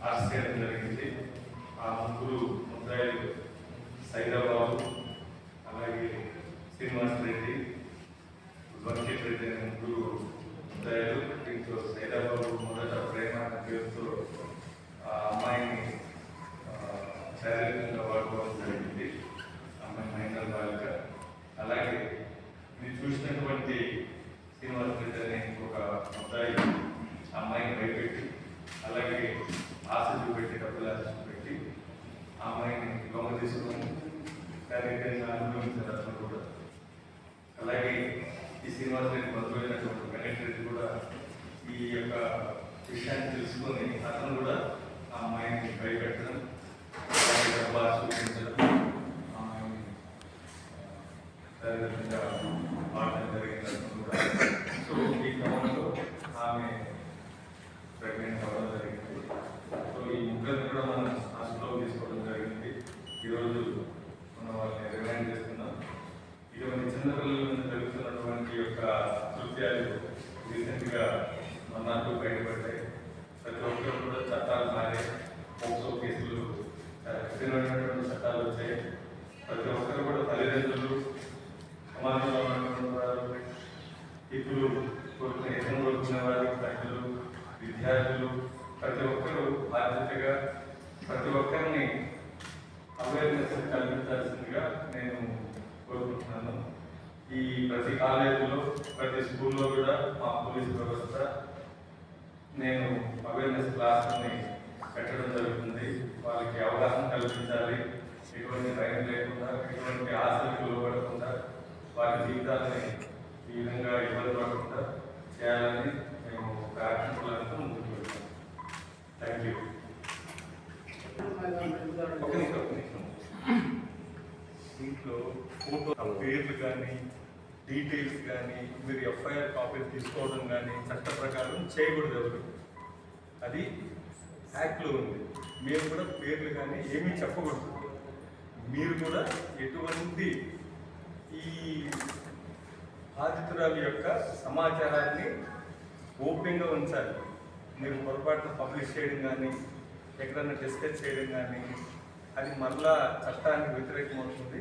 Pass చేయడం జరిగింది. ఆ ముగ్గురు ముద్దాయిలు సైదాబాబు, అలాగే శ్రీనివాస్ రెడ్డి, వెంకట్ రెడ్డి అనే ముగ్గురు ముద్దాయిలు. దీంట్లో సైదాబాబు మొదట ప్రేమ అనే పేరుతో ఆ అమ్మాయిని శారీరకంగా వాడుకోవడం జరిగింది. అమ్మాయి మైనర్ బాలిక. అలాగే మీరు చూసినటువంటి శ్రీనివాస్ రెడ్డి అనే ఇంకొక ముద్దాయి అమ్మాయిని భయపెట్టి, అలాగే ఆశ చూపెట్టి, డబ్బులు ఆశ చూపెట్టి ఆ అమ్మాయిని లొంగ తీసుకొని శారీరకంగా అనుభవించారు అతను కూడా. అలాగే ఈ శ్రీనివాస్ రెడ్డి బంధువైనటువంటి వెంకట రెడ్డి కూడా ఈ యొక్క విషయాన్ని తెలుసుకొని అతను కూడా ఆ అమ్మాయిని భయపెట్టడం, డబ్బు ఆశ చూపించడం, ఆ అమ్మాయిని శారీరకంగా మాట్లాడడం జరిగింది అతను కూడా. సో ఈ క్రమంలో ఆమె ప్రెగ్నెంట్ అవ్వడం జరిగింది. సో ఈ ముగ్గురిని కూడా మనం హాస్పిటల్ తీసుకోవడం జరిగింది. ఈరోజు మనం వాళ్ళని రిమైండ్ చేస్తున్నాం. ఇటువంటి చిన్నపిల్లల మీద జరుగుతున్నటువంటి యొక్క కృత్యాలు రీసెంట్గా మన్నాడు బయటపడ్డాయి. ప్రతి ఒక్కరు కూడా చట్టాలు మారే, పోక్సో కేసులు కఠినమైనటువంటి చట్టాలు వచ్చాయి. ప్రతి ఒక్కరు కూడా తల్లిదండ్రులు, సమాజంలో ఉన్నటువంటి వారు, ఇప్పుడు ఎన్నో కోరుకునే వారు, ప్రజలు, విద్యార్థులు ప్రతి ఒక్కరూ బాధ్యతగా ప్రతి ఒక్కరిని అవేర్నెస్ కల్పించాల్సిందిగా నేను కోరుకుంటున్నాను. ఈ ప్రతి కాలేజీలో, ప్రతి స్కూల్లో కూడా మా పోలీసు వ్యవస్థ నేను అవేర్నెస్ క్లాసుని పెట్టడం జరుగుతుంది. వాళ్ళకి అవగాహన కల్పించాలి, ఎటువంటి భయం లేకుండా, ఎటువంటి ఆశలకు లోపడకుండా వారి జీవితాలని ఈ విధంగా ఇబ్బంది పడకుండా చేయాలని మేము ఒక యాక్షన్ ప్లాన్తో ముందుకు వెళ్తాం. Thank you. ఒక నిమిషం. దీంట్లో ఫోటో పేర్లు కానీ, డీటెయిల్స్ కానీ, మీరు ఎఫ్ఐఆర్ కాపీలు తీసుకోవడం కానీ చట్ట ప్రకారం చేయకూడదు ఎవరు. అది యాక్ట్లో ఉంది. మేము కూడా పేర్లు కానీ ఏమీ చెప్పకూడదు. మీరు కూడా ఎటువంటి ఈ బాధితురాలి యొక్క సమాచారాన్ని ఓపెన్గా ఉంచాలి. మీరు పొరపాటున పబ్లిష్ చేయడం కానీ, ఎక్కడన్నా డిస్కస్ చేయడం కానీ అది మళ్ళా చట్టానికి వ్యతిరేకం అవుతుంది.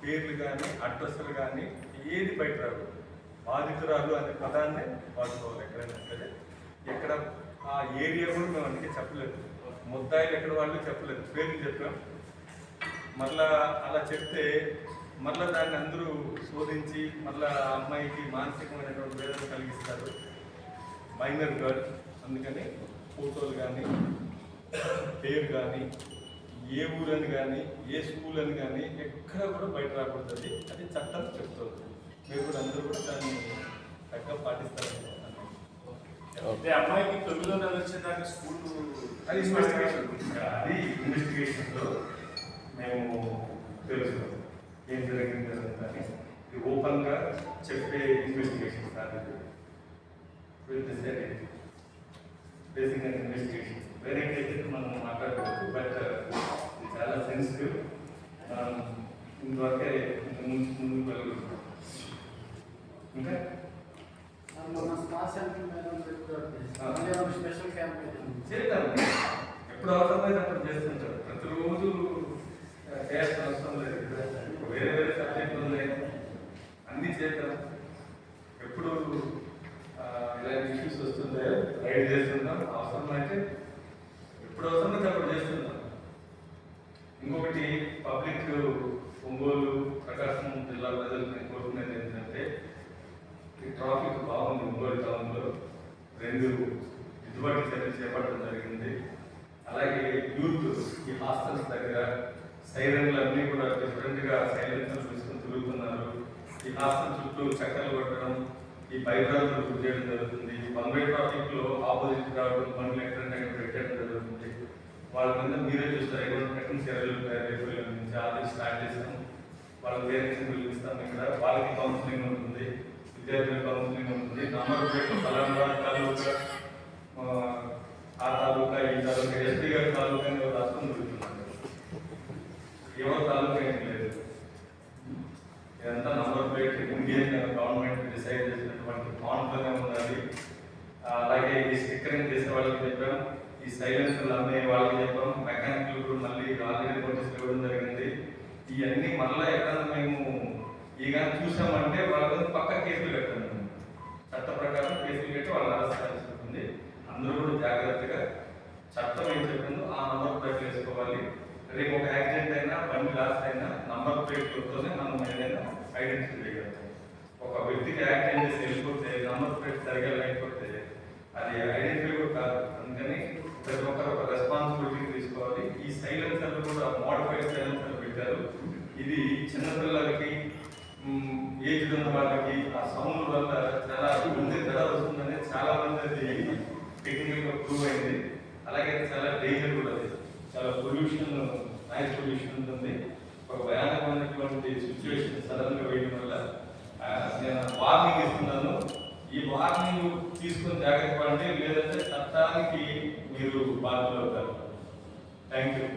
పేర్లు కానీ, అడ్రస్లు కానీ ఏది బయట రాదు. బాధితురాలు అనే పదాన్ని వాడుకోవాలి ఎక్కడైనా సరే. ఎక్కడ ఆ ఏరియా కూడా మేము అందుకే చెప్పలేదు. ముద్దాయిలు ఎక్కడ వాళ్ళు చెప్పలేదు, పేర్లు చెప్పాం. మళ్ళా అలా చెప్తే మళ్ళీ దాన్ని అందరూ శోధించి మళ్ళీ ఆ అమ్మాయికి మానసికమైనటువంటి వేదన కలిగిస్తారు. మైనర్ గర్ల్, అందుకని ఫోటోలు కానీ, పేరు కానీ, ఏ ఊరని కానీ, ఏ స్కూల్ అని కానీ ఎక్కడ కూడా బయట రాకూడదు. అది చట్టం చెప్తుంది. మీరు కూడా అందరూ కూడా దాన్ని చక్కగా పాటిస్తారు. అమ్మాయికి 9వ నెల వచ్చేదాకా స్కూల్ అది ఇన్వెస్టిగేషన్లో మేము తెలుసుకుంటాం ఏం జరిగింది అని. ఇది ఓపెన్గా చెప్పే ఇన్వెస్టిగేషన్ కాదు. బేసిక్ ఇన్వెస్టిగేషన్ వేరే కేసు మనం మాట్లాడవచ్చు. బట్ ఇది చాలా సెన్సిటివ్. ఇందువరకే ముందుకు వెళ్ళగలుగుతాం. ఇంకా స్పెషల్ క్యాంప్ చేద్దాం. ఎప్పుడు అవసరమైనప్పుడు చేస్తుంటారు. ప్రతిరోజు చేయాల్సిన అవసరం లేదు. వేరే వేరే సబ్జెక్టులు ఉన్నాయి, అన్నీ చేద్దాం. ఎప్పుడు ఇలాంటి ఇష్యూస్ వస్తుంటాయో రైడ్ చేస్తుంటాం. అవసరమైతే ఎప్పుడు అవసరమైతే అప్పుడు చేస్తుంటాం. ఇంకొకటి పబ్లిక్ ఒంగోలు, ప్రకాశం జిల్లా ప్రజలకు నేను కోరుకునేది ఏంటంటే, ఈ ట్రాఫిక్ బాగుంది. ఒంగోలు టౌన్లో 2 దిద్దుబాటు చర్యలు చేపట్టడం జరిగింది. అలాగే యూత్ ఈ హాస్టల్స్ దగ్గర సైరన్లు అన్నీ కూడా డిఫరెంట్గా సైలెన్సర్లు తీసుకొని తిరుగుతున్నారు. ఈ హాస్టల్ చుట్టూ చక్కర్లు కొట్టడం, ఈ బైబ్రాలు గురి చేయడం జరుగుతుంది. వన్ వే ట్రాఫిక్లో ఆపోజిట్ రావడం, బండ్లు ఎక్కడంటే పెట్టడం జరుగుతుంది. వాళ్ళ మీద మీరే చూస్తారు ఎటువంటి చర్యలు రేపు నుంచి ఆల్రెడీ స్టార్ట్ చేస్తాం. వాళ్ళకి పేరెంట్స్ని పిలిపిస్తాం. ఇక్కడ వాళ్ళకి కౌన్సిలింగ్ ఉంటుంది, విద్యార్థులకు కౌన్సిలింగ్ ఉంటుంది. నంబర్ ప్లేట్ తాలూకా, ఆ తాలూకా, ఈ తాలూకా, ఎస్పీ గారి తాలూకా అని రాష్ట్రం జరుగుతున్నారు. ఎవరు తాలూకా ఏం లేదు. ఇదంతా number plate Indian government decide చేసినటువంటి బాండ్లోనే ఉన్నది. అలాగే ఈ స్టిక్కరింగ్ చేసే వాళ్ళకి చెప్పాం, ఈ సైలెన్సర్లు అన్నీ వాళ్ళకి చెప్పాము. మెకానికల్ కూడా మళ్ళీ ఆల్రెడీ నోటీస్ ఇవ్వడం జరిగింది. ఇవన్నీ మళ్ళీ ఎక్కడన్నా మేము ఇక చూసామంటే వాళ్ళ పక్క కేసులు కట్టాము. చట్ట ప్రకారం కేసులు కట్టి వాళ్ళని అరెస్ట్ చేయాల్సి ఉంటుంది. అందరూ కూడా జాగ్రత్తగా చట్టం ఏం చెప్పిందో ఆ నంబర్ ప్లేట్లు వేసుకోవాలి. రేపు ఒక యాక్సిడెంట్ అయినా బండి లాస్ అయినా నంబర్ ప్లేట్లతోనే మనం ఏదైనా ఐడెంటిఫై చేయగలుగుతాం. ఒక వ్యక్తికి యాక్సిడెంట్ చేసి వెళ్ళిపోతే నంబర్ ప్లేట్ సరిగా లేకపోతే అది ఐడెంటిఫై కూడా కాదు. అందుకని ప్రతి ఒక్కరు ఒక రెస్పాన్సిబిలిటీ తీసుకోవాలి. ఈ సైలెన్సర్లు కూడా మోడిఫైడ్ సైలెన్సర్లు పెట్టారు. ఇది చిన్నపిల్లలకి ఏజ్ ఉన్న వాళ్ళకి ఆ సౌండ్ వల్ల చాలా ముందే ధర వస్తుందని చాలా మంది అది టెక్నికల్గా ప్రూవ్ అయింది. అలాగే చాలా డేంజర్ కూడా అది. చాలా పొల్యూషన్, నాయిస్ పొల్యూషన్ ఉంటుంది. ఒక భయానకమైనటువంటి సిచ్యువేషన్ సడన్గా వేయడం వల్ల నేను వార్నింగ్ ఇస్తున్నాను. ఈ వార్నింగ్ తీసుకొని జాగ్రత్త పడండి, లేదంటే చట్టానికి మీరు బాధ్యులు అవుతారు. Thank you.